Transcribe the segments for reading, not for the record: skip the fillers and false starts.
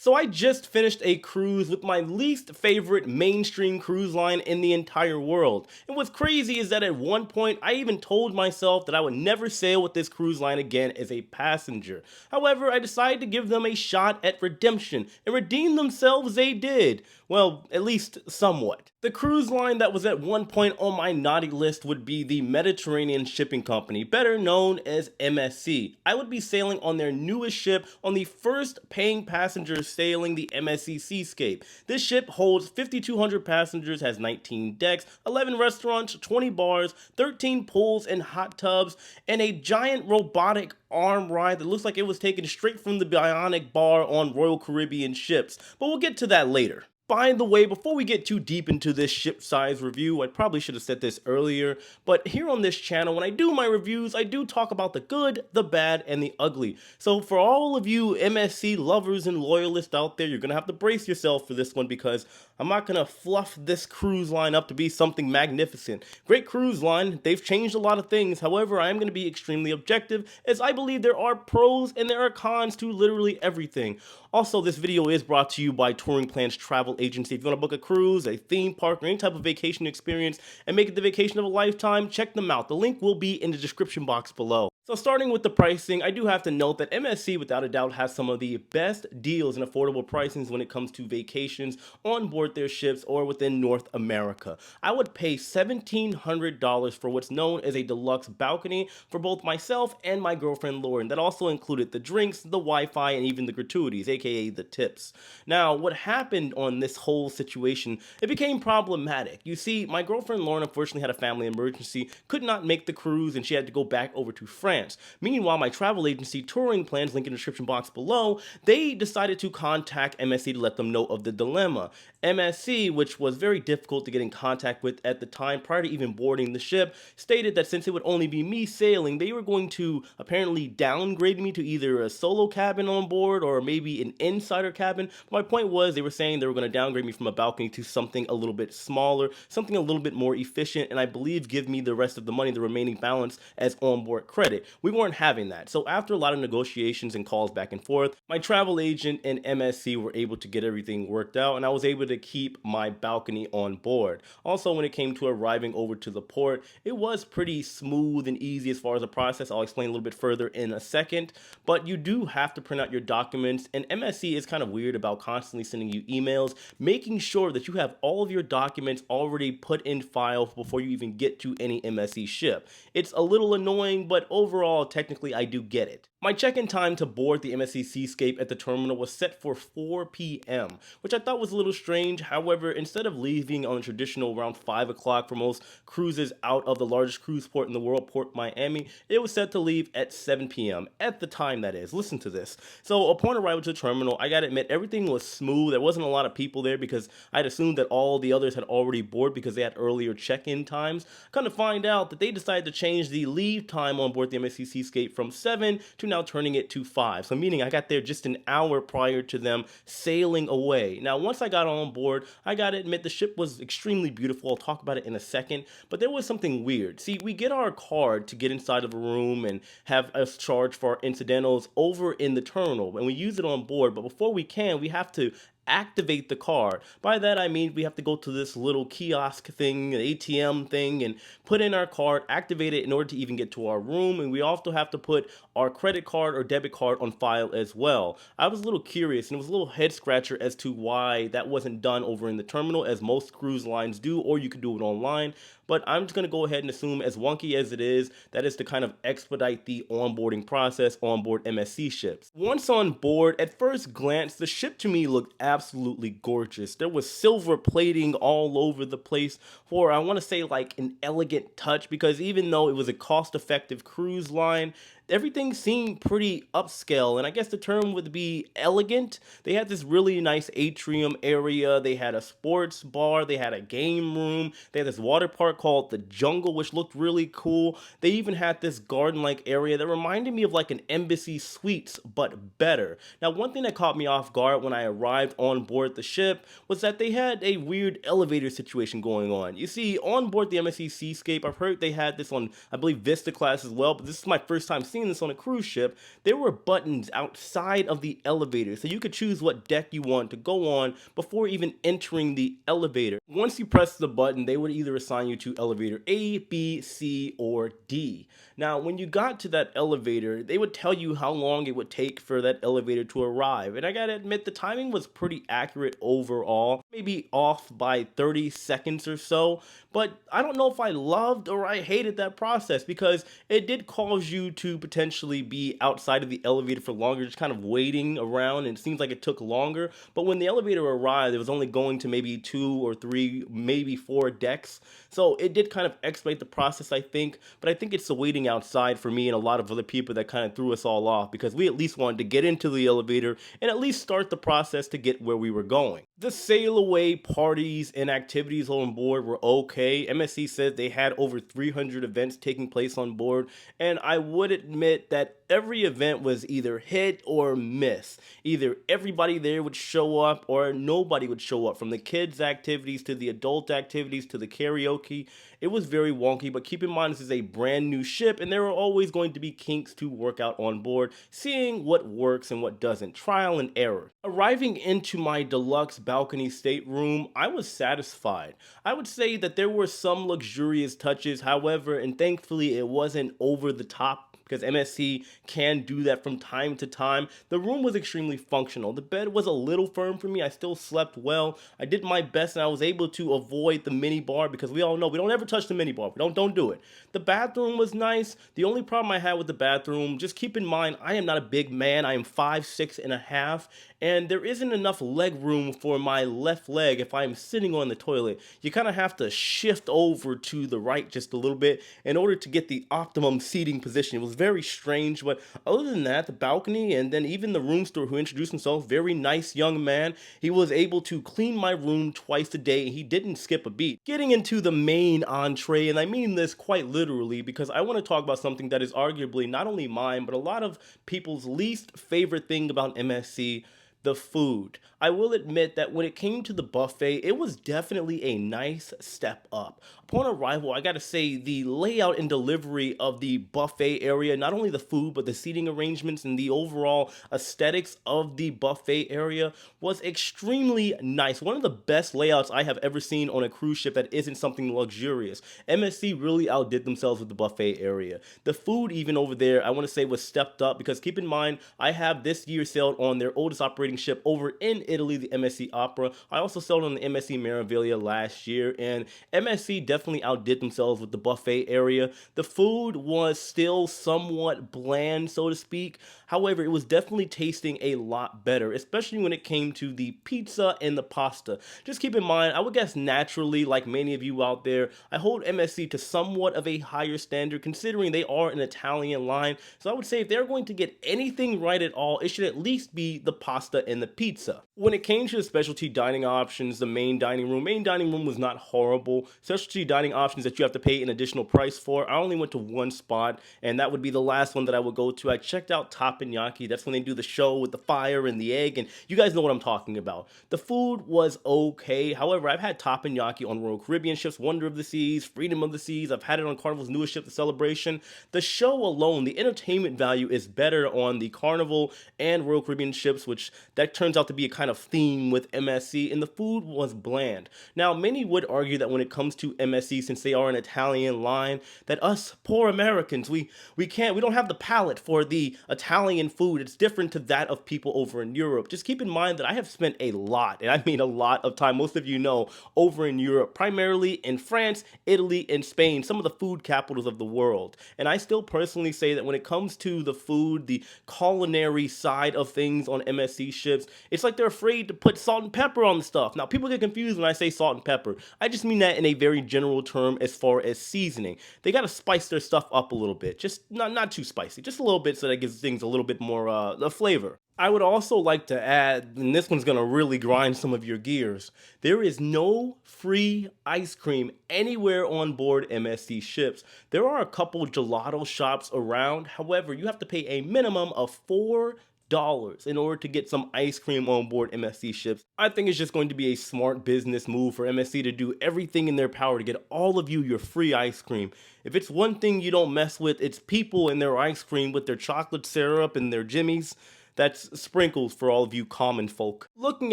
So I just finished a cruise with my least favorite mainstream cruise line in the entire world. And what's crazy is that at one point I even told myself that I would never sail with this cruise line again as a passenger. However, I decided to give them a shot at redemption, and redeem themselves they did. Well, at least somewhat. The cruise line that was at one point on my naughty list would be the Mediterranean Shipping Company, better known as MSC. I would be sailing on their newest ship on the first paying passenger sailing the MSC Seascape. This ship holds 5,200 passengers, has 19 decks, 11 restaurants, 20 bars, 13 pools and hot tubs, and a giant robotic arm ride that looks like it was taken straight from the Bionic bar on Royal Caribbean ships. But we'll get to that later. By the way, before we get too deep into this ship size review, I probably should have said this earlier, but here on this channel, when I do my reviews, I do talk about the good, the bad, and the ugly. So for all of you MSC lovers and loyalists out there, you're going to have to brace yourself for this one, because I'm not going to fluff this cruise line up to be something magnificent. Great cruise line, they've changed a lot of things. However, I am going to be extremely objective, as I believe there are pros and there are cons to literally everything. Also, this video is brought to you by Touring Plans Travel Agency. If you want to book a cruise, a theme park, or any type of vacation experience and make it the vacation of a lifetime, check them out. The link will be in the description box below. So starting with the pricing, I do have to note that MSC without a doubt has some of the best deals and affordable pricings when it comes to vacations on board their ships or within North America. I would pay $1,700 for what's known as a deluxe balcony for both myself and my girlfriend Lauren. That also included the drinks, the Wi-Fi, and even the gratuities, aka the tips. Now, what happened on this whole situation, it became problematic. You see, my girlfriend Lauren unfortunately had a family emergency, could not make the cruise, and she had to go back over to France. Meanwhile, my travel agency, Touring Plans, link in the description box below, they decided to contact MSC to let them know of the dilemma. MSC, which was very difficult to get in contact with at the time prior to even boarding the ship, stated that since it would only be me sailing, they were going to apparently downgrade me to either a solo cabin on board or maybe an insider cabin. My point was, they were saying they were going to downgrade me from a balcony to something a little bit smaller, something a little bit more efficient, and I believe give me the rest of the money, the remaining balance, as onboard credit. We weren't having that. So after a lot of negotiations and calls back and forth, my travel agent and MSC were able to get everything worked out, and I was able to keep my balcony on board. Also, when it came to arriving over to the port, it was pretty smooth and easy as far as the process. I'll explain a little bit further in a second, but you do have to print out your documents, and MSC is kind of weird about constantly sending you emails, making sure that you have all of your documents already put in file before you even get to any MSC ship. It's a little annoying, but overall, technically, I do get it. My check-in time to board the MSC Seascape at the terminal was set for 4 p.m., which I thought was a little strange. However, instead of leaving on a traditional around 5 o'clock for most cruises out of the largest cruise port in the world, Port Miami, it was set to leave at 7 p.m. At the time, that is. Listen to this. So upon arrival to the terminal, I gotta admit, everything was smooth. There wasn't a lot of people there because I'd assumed that all the others had already boarded because they had earlier check-in times. Come to find out that they decided to change the leave time on board the MSC Seascape from 7 to now turning it to 5. So meaning I got there just an hour prior to them sailing away. Now, once I got on board, I gotta admit the ship was extremely beautiful. I'll talk about it in a second, but there was something weird. See, we get our card to get inside of a room and have us charge for our incidentals over in the terminal, and we use it on board, but before we can, we have to activate the card. By that I mean we have to go to this little kiosk thing, an ATM thing, and put in our card, activate it in order to even get to our room, and we also have to put our credit card or debit card on file as well. I was a little curious, and it was a little head scratcher as to why that wasn't done over in the terminal as most cruise lines do, or you could do it online. But I'm just going to go ahead and assume, as wonky as it is, that is to kind of expedite the onboarding process on board MSC ships. Once on board, at first glance, the ship to me looked absolutely gorgeous. There was silver plating all over the place for, I want to say, like an elegant touch, because even though it was a cost-effective cruise line, everything seemed pretty upscale, and I guess the term would be elegant. They had this really nice atrium area, they had a sports bar, they had a game room, they had this water park called the Jungle, which looked really cool. They even had this garden-like area that reminded me of like an Embassy Suites, but better. Now, one thing that caught me off guard when I arrived on board the ship was that they had a weird elevator situation going on. You see, on board the MSC Seascape, I've heard they had this on, I believe, Vista class as well, but this is my first time seeing seen this on a cruise ship, there were buttons outside of the elevator, so you could choose what deck you want to go on before even entering the elevator. Once you press the button, they would either assign you to elevator A, B, C, or D. Now, when you got to that elevator, they would tell you how long it would take for that elevator to arrive. And I gotta admit, the timing was pretty accurate overall, maybe off by 30 seconds or so. But I don't know if I loved or I hated that process because it did cause you to potentially be outside of the elevator for longer, just kind of waiting around. And it seems like it took longer. But when the elevator arrived, it was only going to maybe 2 or 3, maybe 4 decks. So it did kind of expedite the process, I think. But I think it's the waiting outside for me and a lot of other people that kind of threw us all off because we at least wanted to get into the elevator and at least start the process to get where we were going. The sail away parties and activities on board were okay. MSC said they had over 300 events taking place on board, and I would admit that every event was either hit or miss. Either everybody there would show up or nobody would show up, from the kids' activities to the adult activities to the karaoke. It was very wonky, but keep in mind this is a brand new ship and there are always going to be kinks to work out on board, seeing what works and what doesn't, trial and error. Arriving into my deluxe balcony stateroom, I was satisfied. I would say that there were some luxurious touches, however, and thankfully it wasn't over the top because MSC can do that from time to time. The room was extremely functional. The bed was a little firm for me. I still slept well. I did my best and I was able to avoid the mini bar because we all know we don't ever touch the mini bar. We don't do it. The bathroom was nice. The only problem I had with the bathroom, just keep in mind, I am not a big man. I am 5'6.5", and there isn't enough leg room for my left leg if I'm sitting on the toilet. You kind of have to shift over to the right just a little bit in order to get the optimum seating position. It was very strange, but other than that, the balcony and then even the room steward who introduced himself, very nice young man. He was able to clean my room twice a day. He didn't skip a beat. Getting into the main entree, and I mean this quite literally because I want to talk about something that is arguably not only mine, but a lot of people's least favorite thing about MSC: the food. I will admit that when it came to the buffet, it was definitely a nice step up. Upon arrival, I gotta say the layout and delivery of the buffet area, not only the food, but the seating arrangements and the overall aesthetics of the buffet area was extremely nice. One of the best layouts I have ever seen on a cruise ship that isn't something luxurious. MSC really outdid themselves with the buffet area. The food even over there, I wanna say, was stepped up because keep in mind, I have this year sailed on their oldest operating ship over in Italy, the MSC Opera. I also sailed on the MSC Meraviglia last year, and MSC definitely outdid themselves with the buffet area. The food was still somewhat bland, so to speak. However, it was definitely tasting a lot better, especially when it came to the pizza and the pasta. Just keep in mind, I would guess naturally, like many of you out there, I hold MSC to somewhat of a higher standard considering they are an Italian line. So I would say if they're going to get anything right at all, it should at least be the pasta and the pizza. When it came to the specialty dining options, the main dining room was not horrible. Specialty dining options that you have to pay an additional price for, I only went to one spot, and that would be the last one that I would go to. I checked out Teppanyaki. That's when they do the show with the fire and the egg, and you guys know what I'm talking about. The food was okay. However, I've had Teppanyaki on Royal Caribbean ships, Wonder of the Seas, Freedom of the Seas. I've had it on Carnival's newest ship, the Celebration. The show alone, the entertainment value is better on the Carnival and Royal Caribbean ships, which that turns out to be a kind of theme with MSC, and the food was bland. Now, many would argue that when it comes to MSC, since they are an Italian line, that us poor Americans, we don't have the palate for the Italian food. It's different to that of people over in Europe. Just keep in mind that I have spent a lot, and I mean a lot of time, most of you know, over in Europe, primarily in France, Italy, and Spain, some of the food capitals of the world. And I still personally say that when it comes to the food, the culinary side of things on MSC ships, it's like they're afraid to put salt and pepper on the stuff. Now, people get confused when I say salt and pepper. I just mean that in a very general term as far as seasoning. They gotta spice their stuff up a little bit. Just not too spicy. Just a little bit so that gives things a little bit more flavor. I would also like to add, and this one's gonna really grind some of your gears, there is no free ice cream anywhere on board MSC ships. There are a couple gelato shops around, however, you have to pay a minimum of $4 dollars in order to get some ice cream on board MSC ships. I think it's just going to be a smart business move for MSC to do everything in their power to get all of you your free ice cream. If it's one thing you don't mess with, it's people and their ice cream with their chocolate syrup and their jimmies. That's sprinkles for all of you common folk. Looking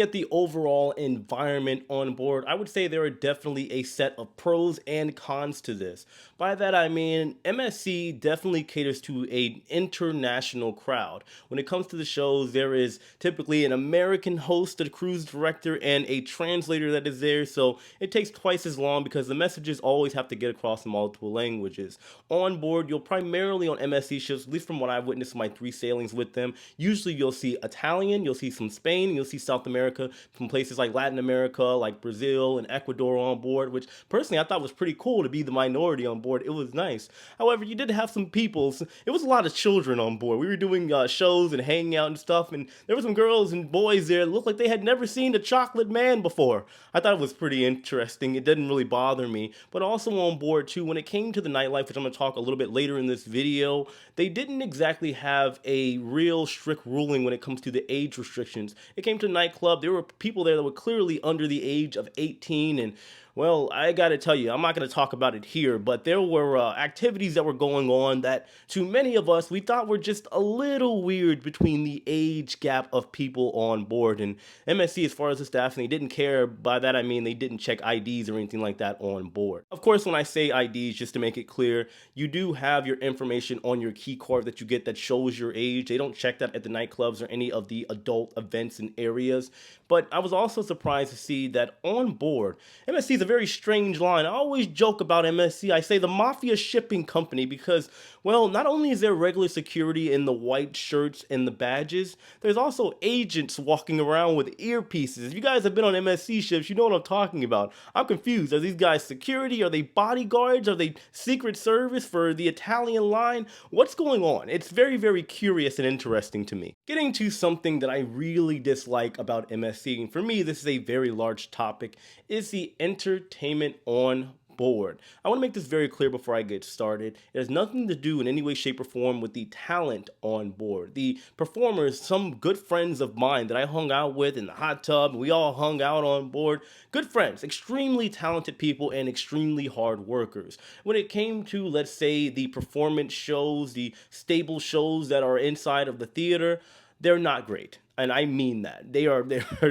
at the overall environment on board, I would say there are definitely a set of pros and cons to this. By that I mean MSC definitely caters to an international crowd. When it comes to the shows, there is typically an American host, a cruise director, and a translator that is there, so it takes twice as long because the messages always have to get across in multiple languages. On board, you'll primarily on MSC ships, at least from what I've witnessed in my 3 sailings with them, usually you'll see Italian, you'll see some Spain, you'll see South America, from places like Latin America, like Brazil and Ecuador on board, which personally I thought was pretty cool to be the minority on board. It was nice. However, you did have some people, it was a lot of children on board. We were doing shows and hanging out and stuff, and there were some girls and boys there that looked like they had never seen a chocolate man before. I thought it was pretty interesting. It didn't really bother me. But also on board too, when it came to the nightlife, which I'm going to talk a little bit later in this video, they didn't exactly have a real strict ruling when it comes to the age restrictions. It came to nightclub, there were people there that were clearly under the age of 18, and well, I gotta tell you, I'm not gonna talk about it here, but there were activities that were going on that to many of us, we thought were just a little weird between the age gap of people on board. And MSC, as far as the staff, they didn't care. By that I mean they didn't check IDs or anything like that on board. Of course, when I say IDs, just to make it clear, you do have your information on your key card that you get that shows your age. They don't check that at the nightclubs or any of the adult events and areas. But I was also surprised to see that on board, MSC is a very strange line. I always joke about MSC. I say the mafia shipping company because, well, not only is there regular security in the white shirts and the badges, there's also agents walking around with earpieces. If you guys have been on MSC ships, you know what I'm talking about. I'm confused. Are these guys security? Are they bodyguards? Are they Secret Service for the Italian line? What's going on? It's very, very curious and interesting to me. Getting to something that I really dislike about MSC, and for me this is a very large topic, is the entertainment on board. I want to make this very clear before I get started. It has nothing to do in any way, shape, or form with the talent on board. The performers, some good friends of mine that I hung out with in the hot tub, we all hung out on board. Good friends, extremely talented people and extremely hard workers. When it came to, let's say, the performance shows, the stable shows that are inside of the theater, they're not great. And I mean that. They're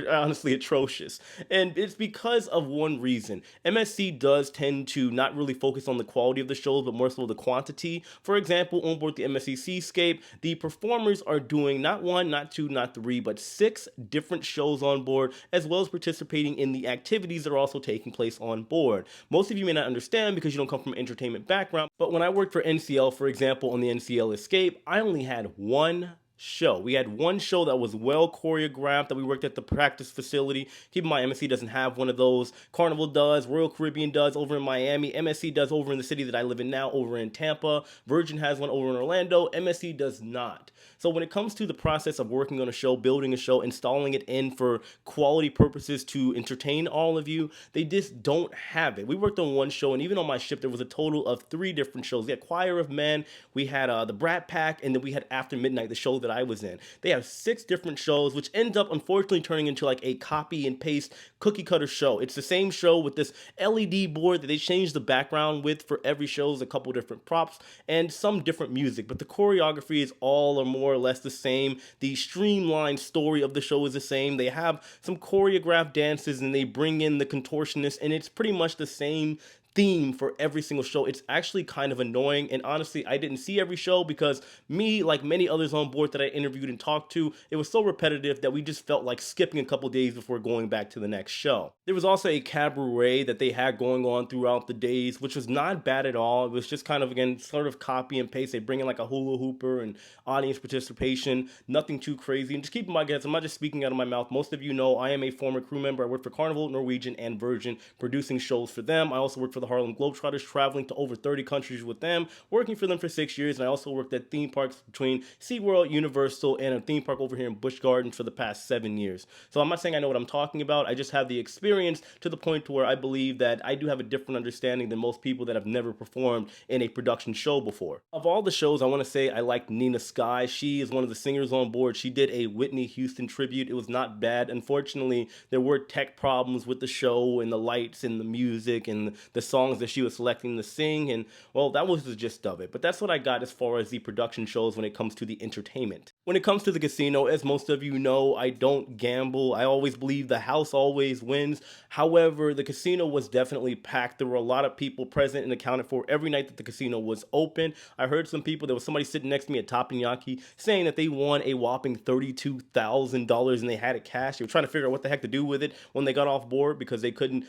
honestly atrocious. And it's because of one reason. MSC does tend to not really focus on the quality of the shows, but more so the quantity. For example, on board the MSC Seascape, the performers are doing not 1, not 2, not 3, but 6 different shows on board, as well as participating in the activities that are also taking place on board. Most of you may not understand because you don't come from an entertainment background, but when I worked for NCL, for example, on the NCL Escape, I only had one show. We had one show that was well choreographed that we worked at the practice facility. Keep in mind, MSC doesn't have one of those. Carnival does, Royal Caribbean does over in Miami, MSC does over in the city that I live in now, over in Tampa. Virgin has one over in Orlando. MSC does not. So when it comes to the process of working on a show, building a show, installing it in for quality purposes to entertain all of you, they just don't have it. We worked on one show, and even on my ship, there was a total of 3 different shows. We had Choir of Men, we had the Brat Pack, and then we had After Midnight, the show that I was in. They have 6 different shows, which ends up unfortunately turning into like a copy and paste cookie cutter show. It's the same show with this LED board that they changed the background with for every show, a couple different props and some different music, but the choreography is all or more or less the same. The streamlined story of the show is the same. They have some choreographed dances and they bring in the contortionists, and it's pretty much the same theme for every single show. It's actually kind of annoying, and honestly, I didn't see every show because me, like many others on board that I interviewed and talked to, it was so repetitive that we just felt like skipping a couple days before going back to the next show. There was also a cabaret that they had going on throughout the days, which was not bad at all. It was just kind of, again, sort of copy and paste. They bring in like a hula hooper and audience participation, nothing too crazy. And just keep in mind, guys, I'm not just speaking out of my mouth. Most of you know I am a former crew member. I worked for Carnival, Norwegian, and Virgin, producing shows for them. I also worked for for the Harlem Globetrotters, traveling to over 30 countries with them, working for them for 6 years. And I also worked at theme parks between SeaWorld, Universal, and a theme park over here in Busch Gardens for the past 7 years. So I'm not saying I know what I'm talking about. I just have the experience to the point to where I believe that I do have a different understanding than most people that have never performed in a production show before. Of all the shows, I want to say I like Nina Sky. She is one of the singers on board. She did a Whitney Houston tribute. It was not bad. Unfortunately, there were tech problems with the show and the lights and the music and the songs that she was selecting to sing. And well, that was the gist of it. But that's what I got as far as the production shows when it comes to the entertainment. When it comes to the casino, as most of you know, I don't gamble. I always believe the house always wins. However, the casino was definitely packed. There were a lot of people present and accounted for every night that the casino was open. I heard some people, there was somebody sitting next to me at Teppanyaki saying that they won a whopping $32,000 and they had it cash. They were trying to figure out what the heck to do with it when they got off board because they couldn't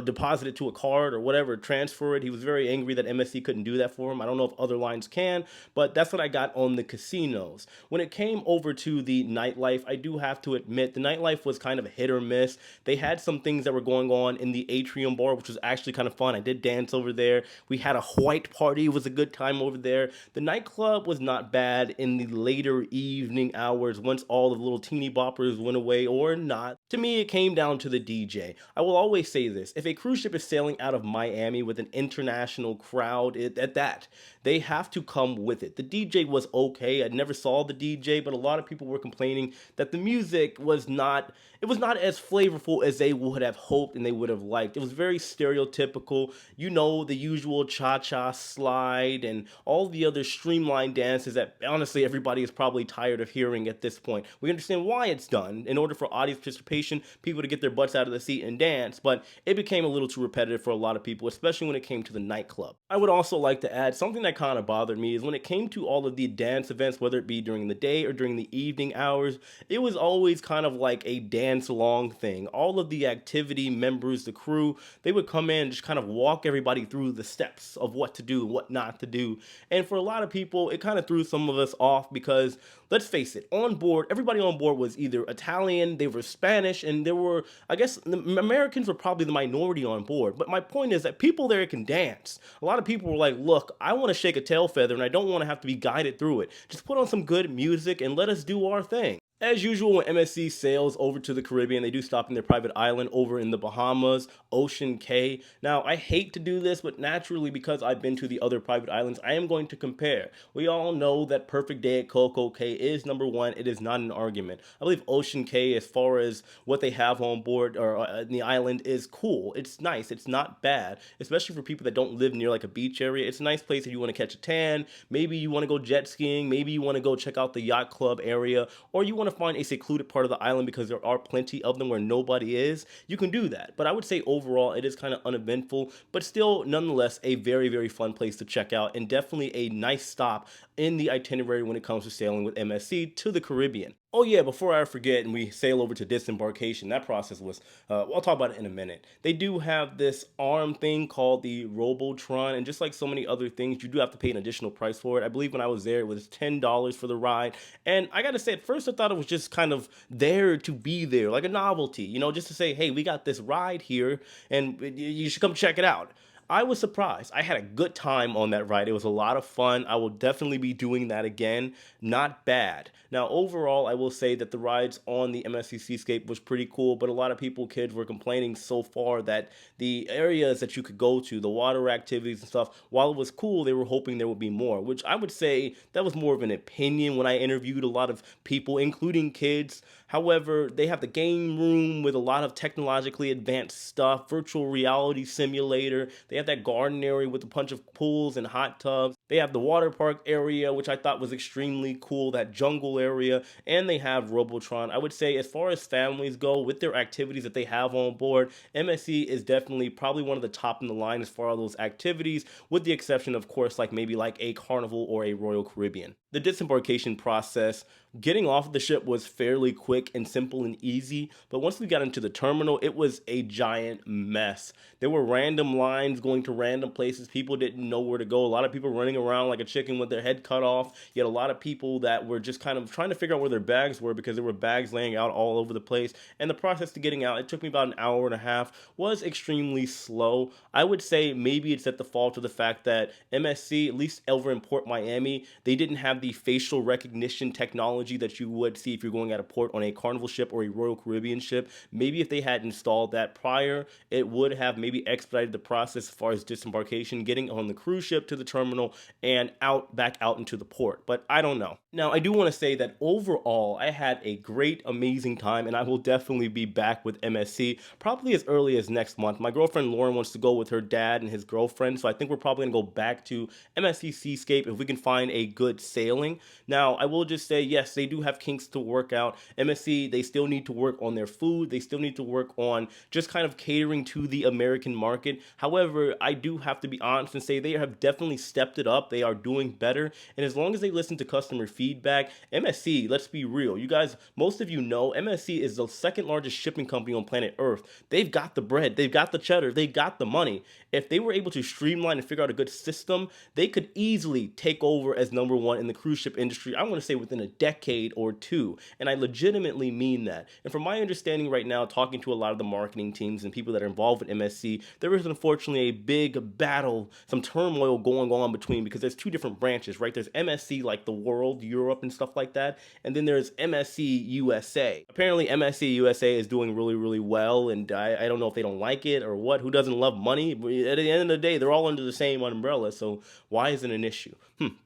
deposit it to a card or whatever, transfer it. He was very angry that MSC couldn't do that for him. I don't know if other lines can, but that's what I got on the casinos. When it came over to the nightlife, I do have to admit the nightlife was kind of hit or miss. They had some things that were going on in the Atrium Bar, which was actually kind of fun. I did dance over there. We had a white party. It was a good time over there. The nightclub was not bad in the later evening hours once all the little teeny boppers went away or not. To me, it came down to the DJ. I will always say this. If a cruise ship is sailing out of Miami with an international crowd at that, they have to come with it. The DJ was okay. I never saw the DJ, but a lot of people were complaining that the music was not as flavorful as they would have hoped and they would have liked. It was very stereotypical. You know, the usual cha-cha slide and all the other streamlined dances that honestly everybody is probably tired of hearing at this point. We understand why it's done in order for audience participation, people to get their butts out of the seat and dance, but it became a little too repetitive for a lot of people, especially when it came to the nightclub. I would also like to add something that kind of bothered me is when it came to all of the dance events, whether it be during the day or during the evening hours, it was always kind of like a dance long thing. All of the activity members, the crew, they would come in and just kind of walk everybody through the steps of what to do and what not to do. And for a lot of people, it kind of threw some of us off because let's face it, on board, everybody on board was either Italian, they were Spanish, and there were, I guess, the Americans were probably the minority on board. But my point is that people there can dance. A lot of people were like, look, I want to shake a tail feather and I don't want to have to be guided through it. Just put on some good music and let us do our thing. As usual, when MSC sails over to the Caribbean, they do stop in their private island over in the Bahamas, Ocean Cay. Now, I hate to do this, but naturally, because I've been to the other private islands, I am going to compare. We all know that Perfect Day at Coco Cay is number one. It is not an argument. I believe Ocean Cay, as far as what they have on board or in the island, is cool. It's nice. It's not bad, especially for people that don't live near like a beach area. It's a nice place if you want to catch a tan. Maybe you want to go jet skiing. Maybe you want to go check out the yacht club area, or you want to find a secluded part of the island because there are plenty of them where nobody is. You can do that. But I would say overall it is kind of uneventful, but still nonetheless a very, very fun place to check out and definitely a nice stop in the itinerary when it comes to sailing with MSC to the Caribbean. Oh yeah, before I forget and we sail over to disembarkation, that process was, I'll talk about it in a minute. They do have this arm thing called the Robotron, and just like so many other things, you do have to pay an additional price for it. I believe when I was there, it was $10 for the ride. And I gotta say, at first I thought it was just kind of there to be there, like a novelty, you know, just to say, hey, we got this ride here and you should come check it out. I was surprised. I had a good time on that ride. It was a lot of fun. I will definitely be doing that again. Not bad. Now, overall, I will say that the rides on the MSC Seascape was pretty cool, but a lot of people, kids, were complaining so far that the areas that you could go to, the water activities and stuff, while it was cool, they were hoping there would be more, which I would say that was more of an opinion when I interviewed a lot of people, including kids. However, they have the game room with a lot of technologically advanced stuff, virtual reality simulator. They have that garden area with a bunch of pools and hot tubs. They have the water park area, which I thought was extremely cool, that jungle area, and they have Robotron. I would say as far as families go, with their activities that they have on board, MSC is definitely probably one of the top in the line as far as those activities, with the exception, of course, like maybe like a Carnival or a Royal Caribbean. The disembarkation process Getting off the ship was fairly quick and simple and easy, but once we got into the terminal, it was a giant mess. There were random lines going to random places. People didn't know where to go. A lot of people running around like a chicken with their head cut off. You had a lot of people that were just kind of trying to figure out where their bags were because there were bags laying out all over the place. And the process to getting out, it took me about an hour and a half, was extremely slow. I would say maybe it's at the fault of the fact that MSC, at least over in Port Miami, they didn't have the facial recognition technology that you would see if you're going at a port on a Carnival ship or a Royal Caribbean ship. Maybe if they had installed that prior, it would have maybe expedited the process as far as disembarkation, getting on the cruise ship to the terminal and back out into the port. But I don't know. Now, I do want to say that overall, I had a great, amazing time, and I will definitely be back with MSC probably as early as next month. My girlfriend Lauren wants to go with her dad and his girlfriend, so I think we're probably going to go back to MSC Seascape if we can find a good sailing. Now, I will just say, yes, they do have kinks to work out. MSC, they still need to work on their food. They still need to work on just kind of catering to the American market. However, I do have to be honest and say they have definitely stepped it up. They are doing better. And as long as they listen to customer feedback, MSC, let's be real. You guys, most of you know, MSC is the second largest shipping company on planet Earth. They've got the bread. They've got the cheddar. They got the money. If they were able to streamline and figure out a good system, they could easily take over as number one in the cruise ship industry. I want to say within a decade or two. And I legitimately mean that. And from my understanding right now, talking to a lot of the marketing teams and people that are involved with MSC, there is unfortunately a big battle, some turmoil going on between, because there's two different branches, right? There's MSC like the world, Europe and stuff like that. And then there's MSC USA. Apparently MSC USA is doing really, really well. And I don't know if they don't like it or what. Who doesn't love money? But at the end of the day, they're all under the same umbrella. So why is it an issue?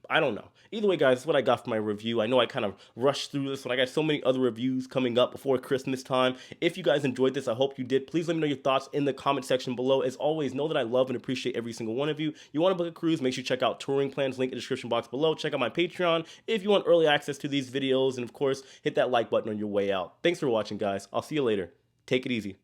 I don't know. Either way, guys, that's what I got for my review. I know I kind of rushed through this, but I got so many other reviews coming up before Christmas time. If you guys enjoyed this, I hope you did. Please let me know your thoughts in the comment section below. As always, know that I love and appreciate every single one of you. You want to book a cruise, make sure you check out Touring Plans, link in the description box below. Check out my Patreon if you want early access to these videos. And of course, hit that like button on your way out. Thanks for watching, guys. I'll see you later. Take it easy.